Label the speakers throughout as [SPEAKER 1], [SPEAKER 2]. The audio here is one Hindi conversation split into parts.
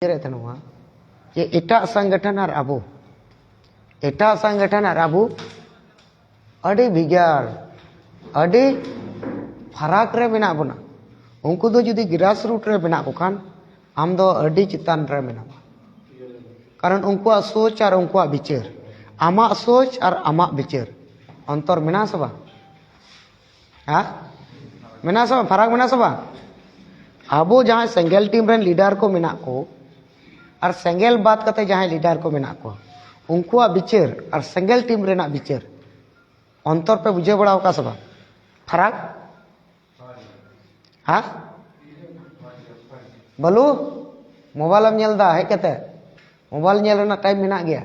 [SPEAKER 1] जे एटा संगठन और अबो एटा संगठन और अबो अड़ी भिगार अड़ी फराक रे मेना बना उनको दो जुदी ग्रास रूट रे मेना को खान आम दो अड़ी चितान रे मेना कारण उनको सोच और उनको विचार आमा सोच और आमा विचार अंतर मेना सबा हाँ मेना सबा फराक मेना सबा अबो जहाँ सेंगेल टीम रेन लीडर को मेना को और सेंगेल बात करते जहाँ लीडर को मेना को उनको विचार और सेंगेल टीम रेना विचार अंतर पे बुझे बड़ा होगा सबा फराक हाँ बोलो मोबाइल में नेलदा है कहते मोबाइल नेल रेना टाइम मेना गया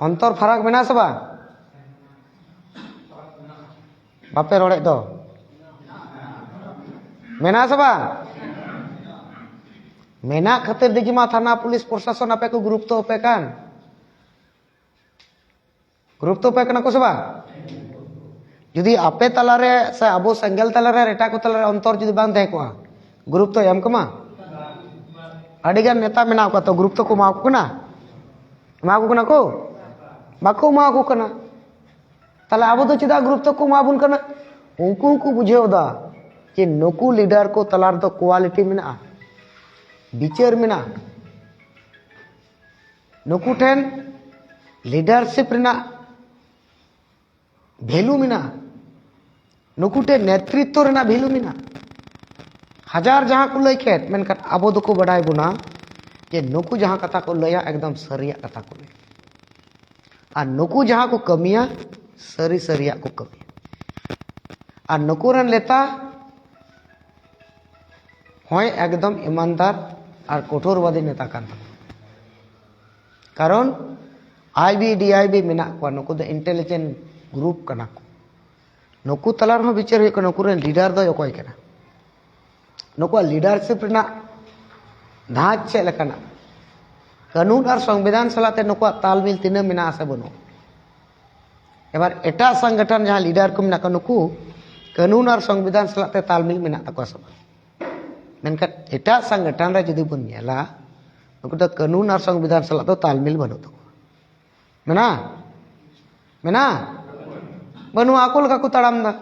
[SPEAKER 1] अंतर फराक मेना सबा बापे रोड़े दो मेना सबा मेना खातिर देखी मा थाना पुलिस प्रशासन आपे को ग्रुप तो पे कान ग्रुप तो पे कना को सबा जुदी आपे तलारे से अबो संगेल तलारे रेटा को तलारे अंतर जुदी बांध दे को ग्रुप तो एम कमा अडिगान नेता मेना को तो ग्रुप तो को मा को ना मा को ना को बाको मा को कना ताले अबो तो चिदा ग्रुप तो को मा बुन कना उनको को बुझेओ दा कि नुकू लीडर को तलार तो क्वालिटी मेना विचार मेना नुकू ठेन लीडरशिप रेना वैल्यू मेना नुकू ठेन नेतृत्व रेना वैल्यू मेना हजार जहां को लय खेत मेनखान आबो दो को बड़ाई बुना जे नुकू जहां कथा को लया एकदम सरिया कथा को लय और नुकू जहां को कमिया सरी सरिया को कमिया और नुकू रन लेता होय एकदम ईमानदार और कठोरवादी नेता कान कारण आईबी डीआईबी मेना को नुकू द इंटेलिजेंट ग्रुप कना को नुकू तलार हो विचार हो नुकू रेन लीडर दो अकोय कना नुकू लीडरशिप रेना धाच चे लेकाना कानून और संविधान सलाते नुकू तालमेल तीन मेना से बनो एबार एटा संगठन जहां लीडर को मेना को नुकू कानून और संविधान सलाते तालमेल मेना तको सब मेनखान एटा संगठन रे जुदी बन नेला नुकू द कानून और संविधान सला तो तालमेल बनो तको मेना मेना बनु आकुल का को तड़ाम दा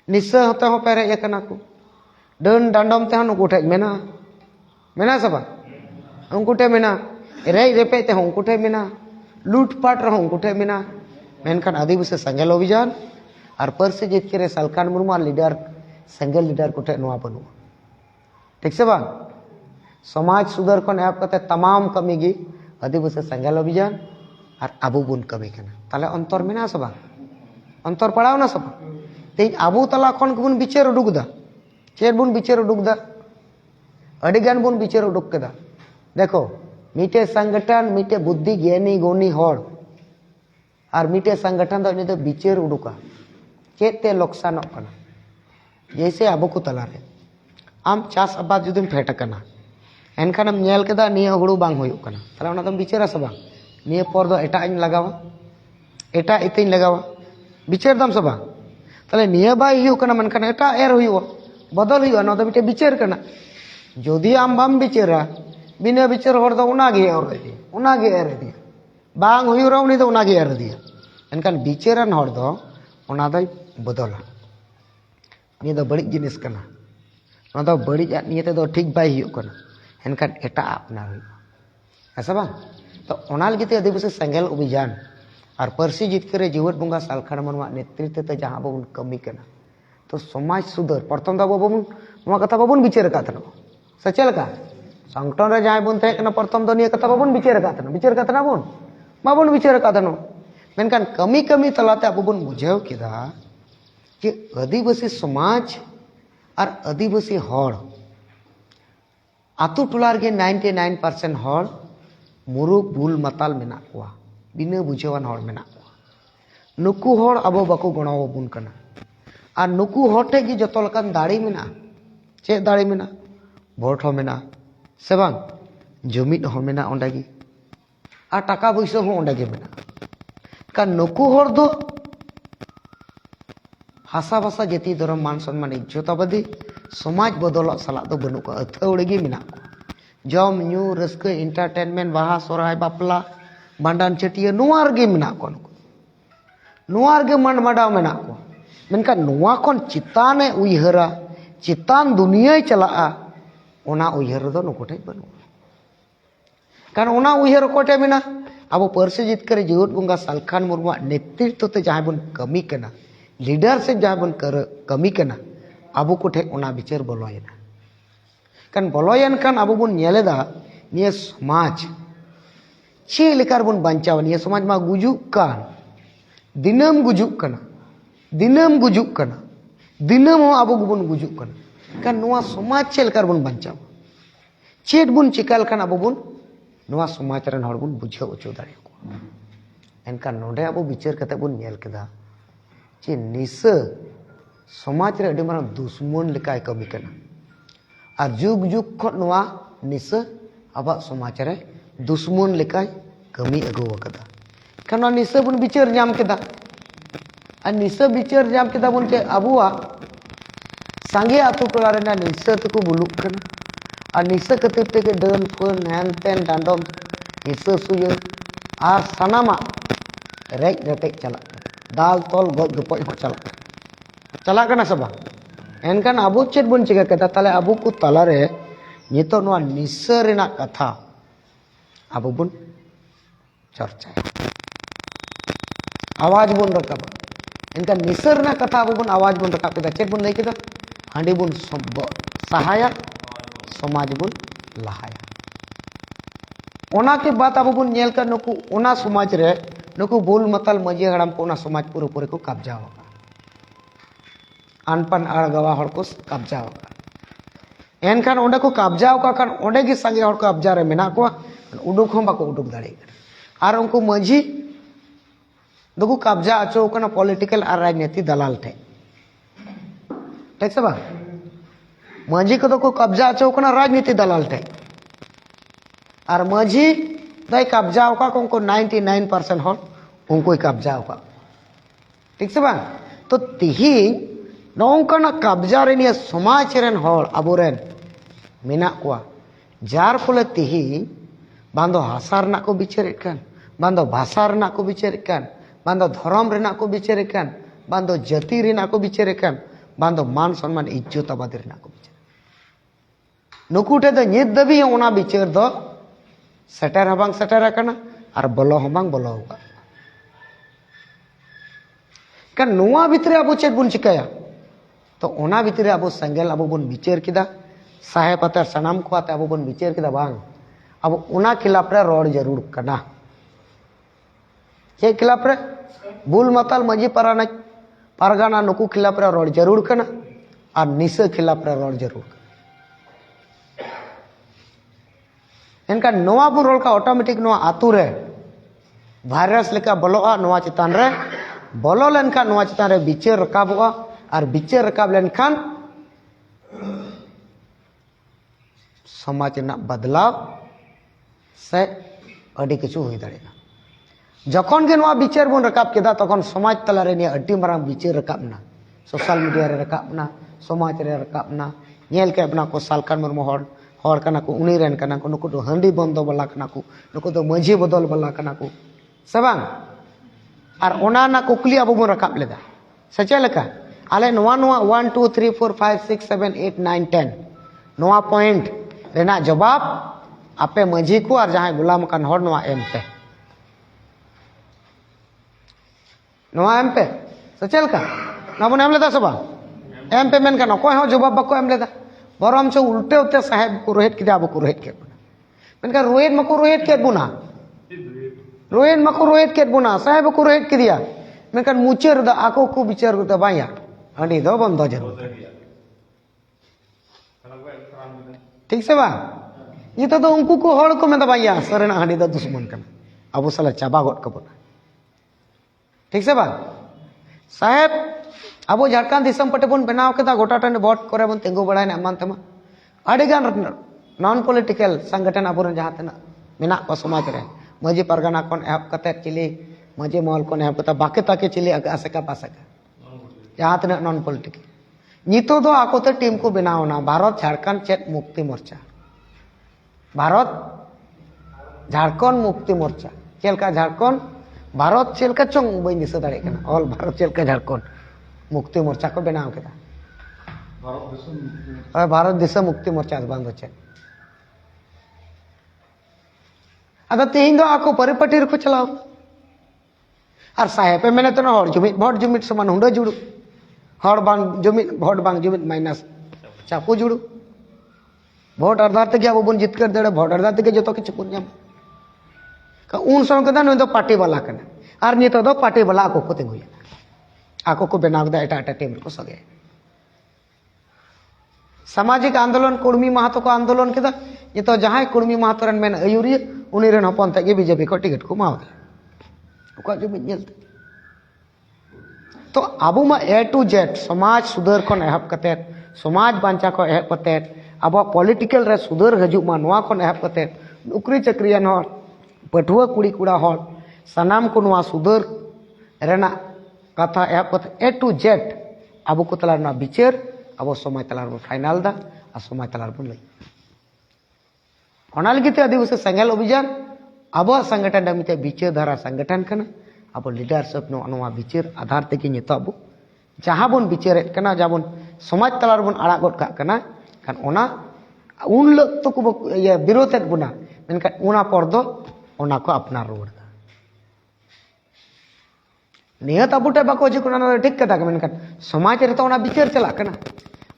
[SPEAKER 1] निस्सा होते हो पेरे ये कना को डन डांडम ते हनु कोठे मेना मेना सबा उनको ठे मेना रे रेपे ते उनको ठे मेना लूटपाट रहो उनको ठे मेना मेनखान आदिवासी संगेल अभियान और परसे जीत के सलकान मुर्मू लीडर संगेल लीडर कोठे नोआ बनु ठीक से बांग समाज सुधार को ऐप करते तमाम कमी गी आदिवासी संगेल अभियान और आबू बुन कमी करना ताले अंतर मेना सबा अंतर पड़ाव ना सबा तेज आबू तला खन बुन बिचार उडुक दा चेर बुन बिचार उडुक दा अडिगान बुन बिचार उडुक केदा देखो मीटे संगठन मीटे बुद्धि ज्ञानी गुणी होड़ और मीटे संगठन दो तो बिचार उडुका चेते लोकसान कना जैसे आबू को तला रे आम चास आबाद जुदीम फेट कना एनखानम नेल केदा निया हुड़ू बांग होयो कना ताले ओना दम बिचारा सबा निया पर दो एटा इन लगावा एटा इतिन लगावा बिचार दम सबा ताले निया बाय हुयो कना मनखान एटा एर हुयो बदल हुयो ना तो बिटे बिचार कना जोदी आम बाम बिचारा बिना बिचार होड़ दो उनागे और दे उनागे एर दिया बांग हुयो रा उनी दो उनागे एर दिया एनखान बिचारन होड़ दो ओना दो बदला निया दो बड़ी जिनिस कना ओना दो बड़ी निया ते दो ठीक बाय हुयो कना एनखान एटा अपनार हुयो ऐसा बा तो ओना लगिते आदिवासी संगेल अभियान और परसी जीत करे जीवट बंगा सालखाड़ मनवा नेतृत्व ते जहां बाबुन कमी कना तो समाज सुधर प्रथम दा बाबुन नोआ कथा बाबुन विचार का तनो सचल का संगठन रे जहां बुन थे कना प्रथम दो निया कथा बाबुन विचार का तना बुन बाबुन विचार का तनो मेनखान कमी कमी तलाते बाबुन बुझाव केदा कि आदिवासी समाज और आदिवासी होड़ आतु टोलार के 99% होड़ मुरुक भूल माताल मेना कोआ बिना बुझेवान होड़ मेना कोआ नुकू होड़ अबो बाको गणाव बुन कना और नुकू होड़ ठे कि जतो लकान दाड़ी मेना चे दाड़ी मेना भोट हो मेना से बांग जमीन हो मेना ओंडे गी और टाका पैसा हो ओंडे गे मेना का नुकू होड़ दो हासा भाषा जाति धर्म मान सम्मान इज्जताबादी समाज बदल साला दो बनू को अथौड़ी गे मेना को जम न्यू रस्क एंटरटेनमेंट बाहा सोराय बापला भांडान चटिया नुआ रगे मेना को नुआ रगे मन मडाव मेना को मेनका नुआ कोन चिताने उयहरा चितान दुनिया चला ओना उयहर दो नुकोटे बनू कारण ओना उयहर कोटे मेना अब परसे जितकर जेउत बंगा सालखान मुर्मू नेतृत्व ते जहां बन कमी कना लीडरशिप जहां बन कमी कना अब कोठे ओना विचार बोलोयना कारण बोलोयन कान अब बन नेलेदा निये समाज चे लेकार बन बांचाव निये समाज मा गुजुक कान दिनम गुजुक कना दिनम गुजुक कना दिनम हो अब बन गुजुक कना कारण नोआ समाज चे लेकार बन बांचाव चेट बन चिकाल कान अब बन नोआ समाज रन हर बन बुझाव ओचो दाड़े को एनकान नोडे अब विचार कते बन नेल केदा चे निसा समाज रे अडी मारां दुश्मन लेकाय कमी कना और जुग जुग खन नोआ निसा अब समाज रे दुश्मन लेकाय कमी अगो वकदा काना निसा बन विचार जाम केदा आ निसा विचार जाम केदा बन के अबुआ सांगे आतु टोला रेना निसा तको बुलुक कना और निसा कतिर ते के डन फोन हैन तेन डांडम निसा सुय और सनामा रेज रेटेक चला दाल तोल गज गपoj हो चला कना सबा एनकान अबो चेत बन चिका कदा ताले अबो को तला रे नितो नोआ निसा रेना कथा अबो बन चर्चा आवाज बन रकाबा एनकान निसा रेना कथा अबो बन आवाज बन रकाब केदा चेत बन लई केदा हांडी बन सहाया समाज बन लहाया ओना के बात अब बन नेल का नुकु ओना समाज रे नुकु बोल मतल मजी हड़ाम को ओना समाज पूरे पूरे को कब्जा होगा अनपन अड़गवा हड़ को कब्जा होगा एनखान ओंडे को कब्जा होगा खान ओंडे गे संगे हड़ को कब्जा रे मेना को उडुक हम बाको उडुक दाड़े और उनको मजी दुगु कब्जा अचो कना पॉलिटिकल और राजनीति दलाल थे ठीक से बा माझी को कब्जा अचो कना राजनीति दलाल टे और माझी दई कब्जा होका उनको 99% हर उनको कब्जा होका ठीक से बांग तो तिही नौकना कब्जा रे निया समाज रेन हर अबोरेन मेना कोआ जार फले तिही बांदो हासा रना को बिचारेत कान बांदो भाषा रना को बिचारेत कान बांदो धर्म रेना को बिचारेत कान बांदो जाति रेना को बिचारेत कान बांदो मान सम्मान इज्जत आबादी रेना को नुकुटे दो नित दबी ओना विचार दो सेटर हबांग सेटर कना और बोलो हबांग बोलो होगा का नुआ भितरे अब चेत बुन चिकाया तो ओना भितरे अब संगेल अब बुन विचार किदा साहे पतर सनाम को आते अब बुन विचार किदा बांग अब ओना खिलाफ रे रोड जरूर कना चे खिलाफ रे बुल मतल मजी पाराना पारगाना नुकु खिलाफ रे रोड जरूर कना और निसा खिलाफ रे रोड जरूर इनका नवा बुन रोल का ऑटोमेटिक नवा आतु रे वायरस लेका बोलोआ नवा चितान रे बोलो लेनखान नवा चितान रे विचार रकाबोआ और विचार रकाब लेनखान समाज ना बदलाव से अडी किछु हुई दाड़ेगा जखन के नवा विचार बन रकाब केदा तखन समाज तला रे निया अडी मारांग विचार रकाबना सोशल मीडिया रे रकाबना समाज रे रकाबना नेल के अपना को सालखान मुर्मू हर कना को उनी रेन कना को नुको हंडी बंदो बला कना को नुको दो मझी बदल बला कना को सबंग और ओना ना कुकली अब बन रकाब लेदा सचे लेका आले नवा नवा 1 2 3 4 5 6 7 8 9 10 नवा पॉइंट रेना जवाब आपे मझी को और जहां गुलाम कान हर नवा एम पे नवा एम पे सचे लेका ना बन एम लेदा सबा एम पे मेन कना कोई हो जवाब बको एम लेदा बरम से उल्टे उल्टे साहेब को रोहित किदा अब को रोहित के मेनका रोहित मको रोहित के बुना रोहित मको रोहित के बुना साहेब को रोहित के दिया मेनका मुचेर द आको को विचार को बाया हंडी दो बंद जरूर ठीक से बा ये तो उनको को हड़ को में दबाया सरेना हंडी द दुश्मन कना अब साला चाबा गट को बुना ठीक से बा साहेब अब झारखंड दिसम पटे बन बनाव केदा गोटा टन वोट करे बन तेंगो बड़ाय ना मान तमा अड़ी गान नॉन पॉलिटिकल संगठन अब जहां तना मेना को समाज रे मजी परगना कोन एप कते चिली मजी मॉल कोन एप कते बाके ताके चिली आसेका पासेका जहां तना नॉन पॉलिटिकल नितो दो आकोते टीम को बनावना भारत झारखंड चेक मुक्ति मोर्चा भारत झारखंड मुक्ति मोर्चा चेलका झारखंड भारत चेलका चोंग बई दिस दाड़े कना ऑल भारत चेलका झारखंड मुक्ति मोर्चा को बनाव केदा भारत दिशा मुक्ति मोर्चा बांधो चे अदा तेहिं दो आको परिपाटी रखो चलाओ और साहेब मेने तो हर जुमित भोट जुमित समान हुंडो जुड़ू हर बांग जुमित भोट बांग जुमित माइनस चापू जुड़ू भोट आधार तक अब बन जितकर दे भोट आधार तक जो किछु पुन नाम का उन समय कदा नुई दो पार्टी वाला कना और नितो दो पार्टी वाला आको को तिंगुया आको को बनाव दा एटा एटा टीम को सगे सामाजिक आंदोलन कुर्मी महतो को आंदोलन केदा नितो जहां कुर्मी महतो रन मेन अयुरिया उनी रन हपन तक बीजेपी को टिकट को माव उका जो मिलते तो आबू मा ए टू जेड समाज सुधार खन एहब कते समाज बांचा को एहब कते अब पॉलिटिकल रे सुधार हजु मा नोआ खन एहब कते नौकरी चाकरियान हर पटुआ कुड़ी कुड़ा हर सनाम को नोआ सुधार रेना कथा एहब कते ए टू जेड आबू को तलार ना विचार अब समय तलार बो फाइनल दा आ समय तलार बो लई ओना लगिते आदिवासी संगेल अभियान अब संगठन मिते विचार धारा संगठन कना अब लीडरशिप नो अनवा विचार आधार तक नितो अब जहां बन विचार कना जाबन समाज तलार बन आड़ा गड का कना खान ओना उन लोग तो को ये विरोध बुना मेनका ओना पर दो ओना को अपना रोड दा नियत अबुटे बाको जे कोना ठीक कथा के मेनका समाज रे तो ओना विचार चला कना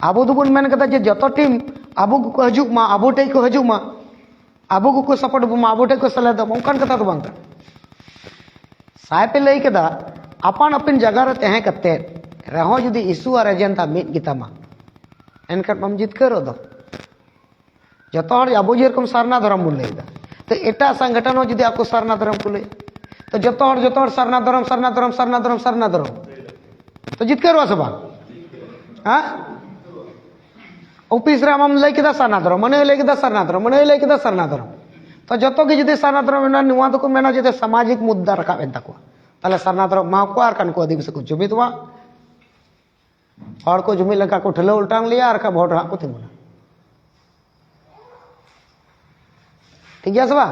[SPEAKER 1] आबो दुबन मेन कथा जे जतो टीम आबो को हजु मा आबो टे को हजु मा आबो को सपोर्ट बुमा आबो टे को सले द ओंकन कथा तो बांका साय पे लई केदा अपन अपन जगह रे तहे कते रहो जदी इशू और एजेंडा मिट गितामा एनकर बम जित करो दो जतो हर आबो जे रकम सरना धर्म बुन लेदा तो एटा संगठन हो जदी आपको सरना धर्म को ले तो जतो हर सरना धर्म तो जित करो सबा हां ऑफिस रे हम लई केदा सरना धर्म मने लई केदा सरना धर्म मने लई केदा सरना धर्म तो जो कि जदि सरना धर्म मेना नुआ तो को मेना जदि सामाजिक मुद्दा रखा बेन तको ताले सरना धर्म मा को आर कान को आदिवासी को जुमित वा और को जुमित लगा को ठलो उल्टांग लिया और का वोट हा को तिमुना ठीक है सबा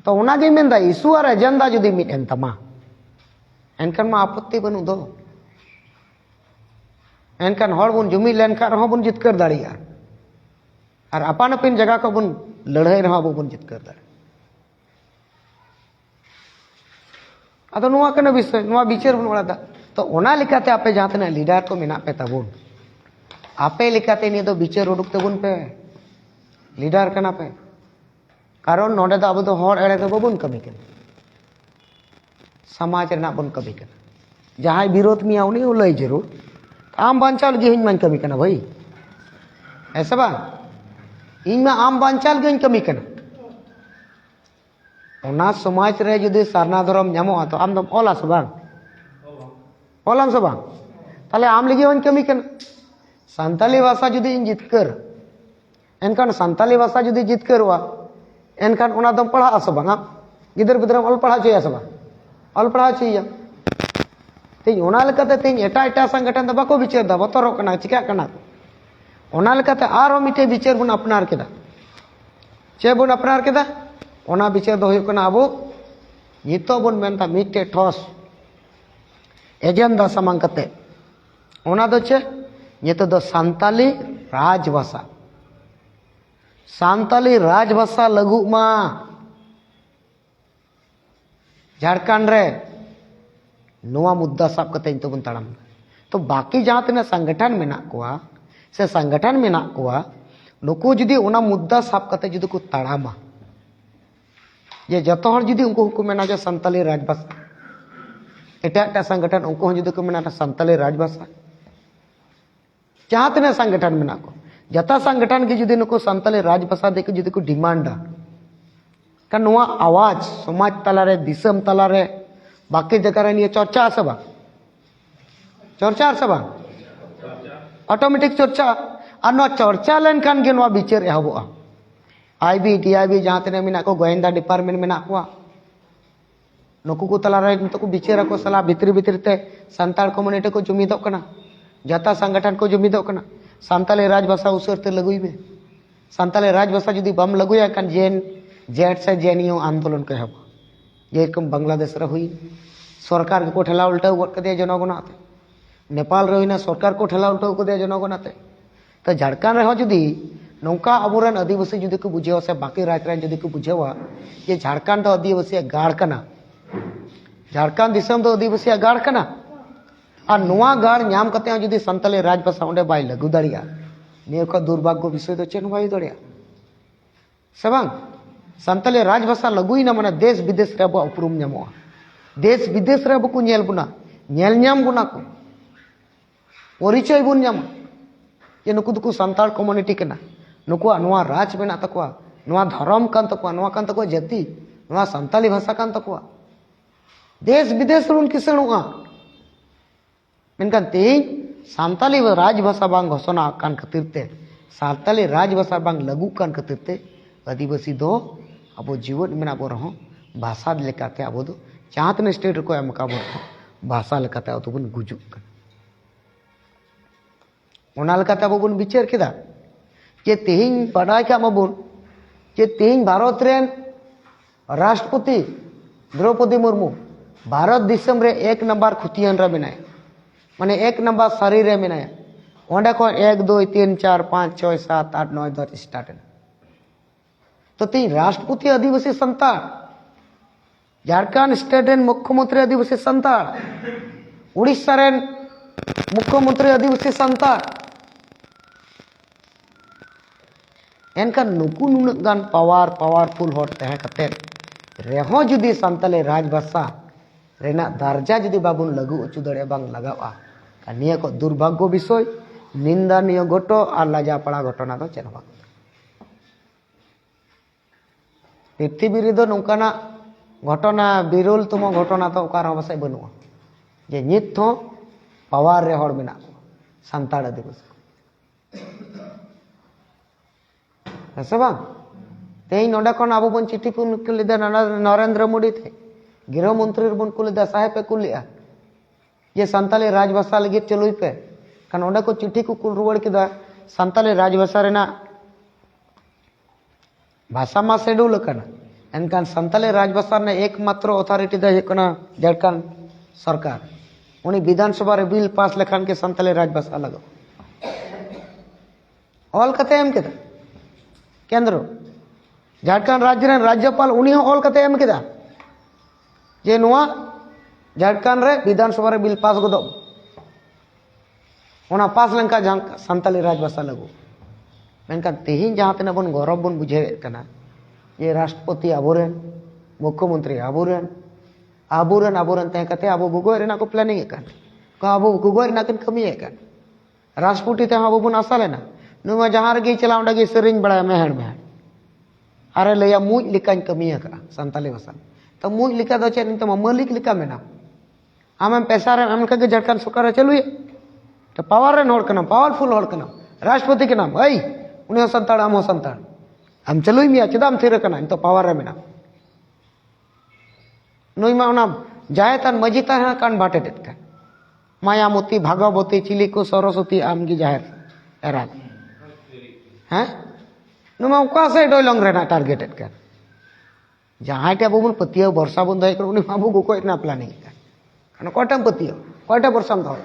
[SPEAKER 1] तो ओना गे मेनदा इशू और एजेंडा जदि मिट एन तमा एनकन मा आपत्ति बनु दो एनकन हर बुन जुमित लेनका रहो बुन जितकर दाड़िया और अपन अपन जगह को बुन लड़ाई रहा बुन जितकर दाड़े अतो नुआ कने विषय नुआ विचार बुन वड़ा तो ओना लिखाते आपे जहां तना लीडर को मेना पे तबुन आपे लिखाते नि तो विचार उडुक तबुन पे लीडर कना पे कारण नोडे दा अब तो हर एड़े तो बबुन कमी कन समाज रे ना बुन कमी कन जहां विरोध मिया उनी लई जरूर आम बांचाल गे हिन मन कमी कना भाई ऐसा बा इन में आम बांचाल गे कमी कना ओना समाज रे जदि सरना धर्म ᱧᱟᱢᱚᱜᱼᱟ तो आम दम ओला से बांग ओलाम से बांग ताले आम लगी वन कमी कना संताली भाषा जदि इन जितकर एनकान संताली भाषा जदि जितकर वा एनकान ओना दम पढ़ा से बांग गिदर बिदर ऑल पढ़ा चाहिए से बांग ऑल पढ़ा चाहिए तेज ओना लेकाते तेज एटा एटा संगठन द बाको विचार दा बतरो कना चिका कना ओना लेकाते आरो मिटे विचार बुन अपनार केदा चे बुन अपनार केदा ओना विचार दो हुयु कना अबो नितो बुन मेनता मिटे ठोस एजेंडा समांग कते ओना दो चे नितो दो संताली राजभाषा लगु मा झारखंड रे नोआ मुद्दा साब कते तो बन ताड़ाम तो बाकी जहां तना संगठन मेना कोआ से संगठन मेना कोआ नुकु जदि ओना मुद्दा साब कते जदि को ताड़ामा ये जतो हर जदि उनको को मेना जे संताली राजभाषा एटा संगठन उनको जदि को मेना संताली राजभाषा जहां तना संगठन मेना को जता संगठन के जदि नुको संताली राजभाषा दे के जदि को डिमांड का नोआ आवाज समाज तलारे दिसम तलारे बाकी जगह नहीं चर्चा सभा ऑटोमेटिक चर्चा और चर्चा लेन खान के नोआ विचार एहबोआ आईबी टीआईबी जहां तने मेना को गोयंदा डिपार्टमेंट मेना को नुकु को तला रे तो को विचार को सला भितरी भितरी ते संताल कम्युनिटी को जुमिदो कना जाता संगठन को जुमिदोग कना सानताली राज भाषा उसरते लगुई में सानताली राज भाषा जुदी बम लगुया कान जेन जेट से जेनियो आंदोलन के हब ये कम बांग्लादेश रे हुई सरकार को ठेला उल्टा गट कदे जनगणाते नेपाल रे हुईना सरकार को ठेला उल्टा कदे जनगणाते तो झारखंड रे जुदी नौका अबोरन आदिवासी जुदी को बुझेवा से बाकी राज्य रे जुदी को बुझेवा ये झारखंड आदिवासी गाड़ कना झारखंड दिसम तो आदिवासी गाड़ कना और नोआ गाड़ नाम कते जुदी सानताली राज भाषा ओंडे बाय लागू दाड़िया निया को दुर्भाग्य विषय तो चेन बाय दाड़िया से बांग सानताली राज भाषा लगुईना माने देश विदेश रे अब उपरुम नामोआ देश विदेश रे बको नेल बुना नेल नाम बुना को परिचय बुन नाम ये नुकु दुकु सानताल कम्युनिटी केना नुकुआ नोआ राज मेना तकुआ नोआ धर्म कान तकुआ नोआ कान तकुआ जाति नोआ सानताली भाषा कान तकुआ देश विदेश रुन किसणुआ मेनकान तेई सानताली राज भाषा बांग घोषणा कान खातिरते सानताली राज भाषा बांग लागू कान खातिरते आदिवासी दो अब जीवन में अब रहो भाषा लेकाते अब दो जहाँ तने स्टेट को एम का भाषा लेकाते अब बन गुजुक ओना लेकाते अब बन विचार केदा जे तेहिं बड़ाय का मबुन जे तेहिं भारत रेन राष्ट्रपति द्रौपदी मुर्मू भारत दिसम रे 1 नंबर खुतियान रे मेनाय माने 1 नंबर शरीर रे मेनाय ओंडे को 1 2 3 4 5 6 7 8 9 10 स्टार्ट है तो तीन राष्ट्रपति आदिवासी संताल झारखंड स्टेट रेन मुख्यमंत्री आदिवासी संताल उड़ीसा रेन मुख्यमंत्री आदिवासी संताल एनका नुकु नुनक गान पावरफुल होर तहे कते रेहो जुदी सानताली राज भाषा रेना दर्जा जुदी बाबुन लागू अचु दड़े बांग लगावा निया को दुर्भाग्य विषय निंदनीय घटो और लाजापड़ा घटना तो चेन बांग पृथ्वी रे दो नौकाना घटना बिरुल तुम घटना तो ओकार भाषा बनुआ जे नित हो पावर रे होड़ मेना सानताल आदिवासी ऐसे बांग तेई नोडा कोन आबो बन चिट्ठी पुन कुलिदा नरेंद्र मोदी थे गृह मंत्री बन कुलिदा साहेब पे कुलिया ये सानताली राज भाषा लगे चलुई पे कान ओंडे को चिट्ठी को कुल रुवाड़ किदा सानताली राज भाषा रेना भाषा मा शेड्यूल कना एनकान सानताली राज भाषा ने एकमात्र अथॉरिटी दा कना झारखंड सरकार उनी विधानसभा रे बिल पास लेखान के सानताली राज भाषा लगो ऑल कते एम केदा केंद्र झारखंड राज्य रेन राज्यपाल उनी हो ऑल कते एम केदा जे नोआ झारखंड रे विधानसभा रे बिल पास गदो ओना पास लंका सानताली राज भाषा लगो मेनकान तेहिं जहाँ तेना बन गौरव बन बुझे कना ये राष्ट्रपति आबोरेन मुख्यमंत्री आबोरेन तहे कते आबो गुगोय रेना को प्लानिंग कन को आबो गुगोय रेना कन कमी कन राष्ट्रपति ते आबो बन आसा लेना नुमा जहाँ रे चला ओंडा गे सेरिंग बड़ा मेहड़ अरे लैया मुज लिकान कमी का सानताली भाषा तो मुज लिका दो चेन तो मालिक लिका मेना आम पैसा रे एम का झारखंड सरकार चलुए तो पावर रेन होड़ कना पावरफुल होड़ कना राष्ट्रपति के नाम ऐ उन्हें संताड़ आम संताड़ आम चलुई मिया चेदाम थीर कना तो पावर रे मेना नुई मा ओना जाय तान मजी ता कान बाटे का मायामती भागवती चिली को सरस्वती आम की जाहिर एरा हैं नुमा उका से डोलंग रेना टारगेटेड का जहाँ टे बबुन पतियो वर्षा बन दे कर उनी बाबू को कोई ना प्लानिंग का कोटम पतियो कोटा वर्षा दो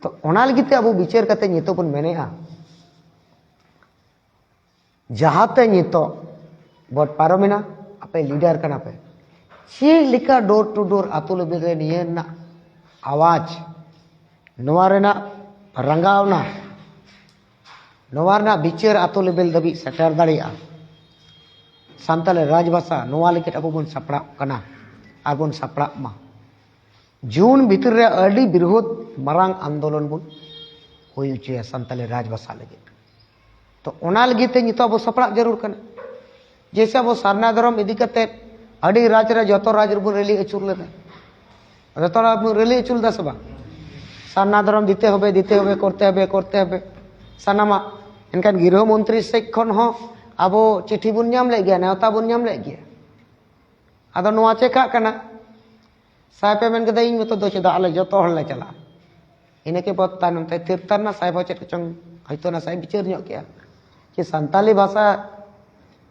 [SPEAKER 1] तो ओना लगिते अब विचार करते नितो बन मेनेआ जहाते नितो वोट पारमिना अपे लीडर कना पे ची लिका डोर टू डोर आतु लेबे रे निये ना आवाज नोवा रेना रंगावना नोवा रेना विचार आतु लेबेल दबी सेटर दाड़िया सानताली राज भाषा नोवा लेके अब बन सपड़ा कना आर बन सपड़ा मा जून भीतर रे अडी विरोध मारांग आंदोलन बन होई उचे सानताली राज भाषा लगे तो ओना लगी ते नितो अब सपड़ा जरूर कना जैसे अब सारना धर्म इदी कते अडी राज रे जतो राज बन रेली अचुर लेना जतो राज रेली अचुर दा सबा सारना धर्म दिते होबे करते होबे सानामा एनकान गृह मंत्री से खन हो अब चिट्ठी बन नाम ले गया नेवता बन नाम ले गया आदो नोआ चेका कना साहेब पे मेन कदा इन मतो दो चेदा आले जतो हड़ ले चला इन के बाद तायनम ते तीर्थारना साहेब चेक चंग हयतो ना साहेब बिचार ᱧᱚᱜ केया कि सान्ताली भाषा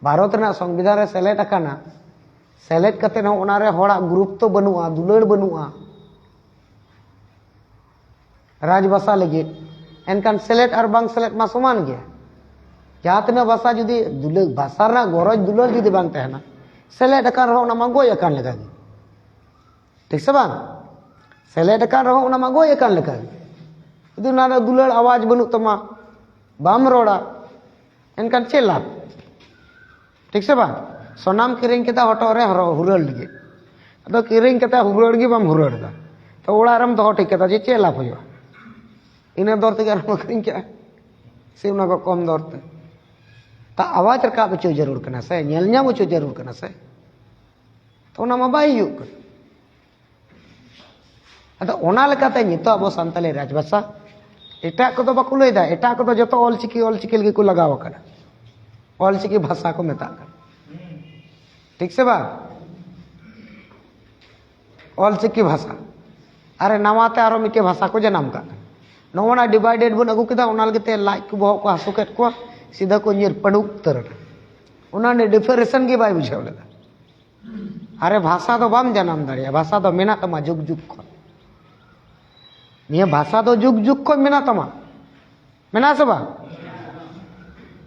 [SPEAKER 1] भारत ᱨᱮᱱᱟᱜ संविधान रे सेलेक्ट आकाना सेलेक्ट कते न ओना रे होड़ा ग्रुप तो बनुआ दुलड़ बनुआ राजभाषा लगे एनकान सेलेक्ट और बांग सेलेक्ट मा समान गया जहाँ तना भाषा जुदी दुलड़ भाषा रे गरज दुलड़ जुदी बांग तहना सेलेक्ट आकान रहो ओना मा गोय आकान लेका ठीक से बांग सेलेक्ट आकान रहो ओना मा गोय आकान लेका जुदी ना दुलड़ आवाज बनु तमा बाम रोड़ा एनकान चे लाभ ठीक से बांग सोनाम किरिंग केता हटो रे हुरड़ लगे अदो किरिंग केता हुरड़ गे बाम हुरड़ दा तो ओड़ा रम दो ठीक केता जे चे लाभ होयो इने दर ते गरम किरिंग के से उना को कम दर ते ता आवाज रका बचो जरूर कना से नेलन्या बचो जरूर कना से तो ओना मा बाई यु अदो ओना लेकाते नितो अब सान्ताली राजभाषा एटा को तो बाको लैदा एटा को तो जतो ऑलचिकी लगे को लगाव कना ऑलचिकी भाषा को मेता ठीक से बा ऑलचिकी भाषा अरे नवाते आरो मिटे भाषा को जनाम का नोना डिवाइडेड बन अगु केदा ओना लगते लाइक को बहो को हसु केट को सीधा को निर पडुक तर ओना ने डिफरेंशन के बाय बुझाव लेदा अरे भाषा तो बाम जनाम दाड़िया भाषा तो मेना तमा जुग जुग को निया भाषा तो जुग जुग को मेना तमा मेना से बा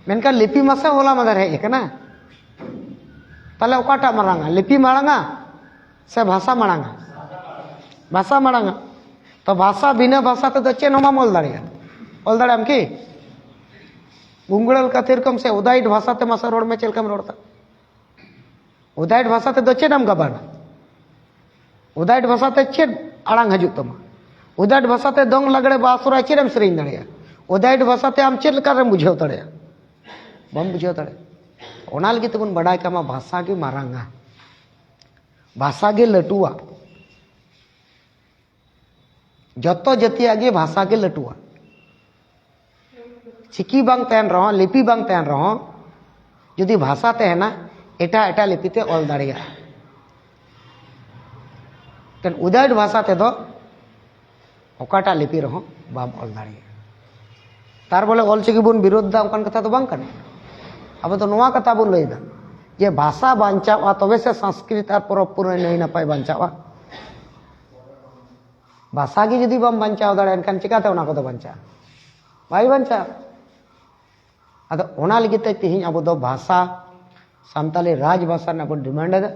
[SPEAKER 1] मेनका लिपि मासे होला मदर है एक ना ताले ओकाटा मारांगा लिपि मारांगा से भाषा मारांगा भाषा मारांगा तो भाषा बिना भाषा तो चे नमा मोल दाड़िया ओल दाड़ाम की गुंगड़ल कथिर कम से उदाइट भाषा ते मासा रोड में चलकम रोडता उदाइट भाषा ते दचे नाम गबाना उदाइट भाषा ते चे आड़ांग हजु तमा उदाइट भाषा ते दोंग लगड़े बासुरा चेरम सरिन दाड़िया उदाइट भाषा ते आम चेल कर बुझाव दाड़िया बम बुझाव दाड़े ओना लगे तबन बड़ाई कामा भाषा के मारांगा भाषा के लटुआ जतो जतिया गे भाषा के लटुआ चिकी बांग तहन रहो लिपि बांग तहन रहो यदि भाषा तहना एटा एटा लिपि ते ऑल दाड़िया तन उदाइट भाषा ते दो ओकाटा लिपि रहो बाम ऑल दाड़िया तार बोले ऑलचिकी बुन विरोध दा ओकान कथा तो बांग कने अब तो नवा कथा बुन लैदा जे भाषा बांचावा तबे से संस्कृत और परब पुराण नहीं नपाय बांचावा भाषा की यदि बम बांचाव दाड़े एनखान चिकाते ओना को तो बांचा बाई बांचा अदो ओना लगिते तिहिं अब दो भाषा सान्ताली राजभाषा ना बन डिमांड है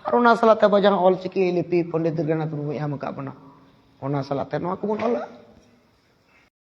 [SPEAKER 1] और ओना सलाते बजा ऑलचिकी लिपि पंडित रघुनाथ मुर्मू एम का बना ओना सलाते नवा को बन ऑला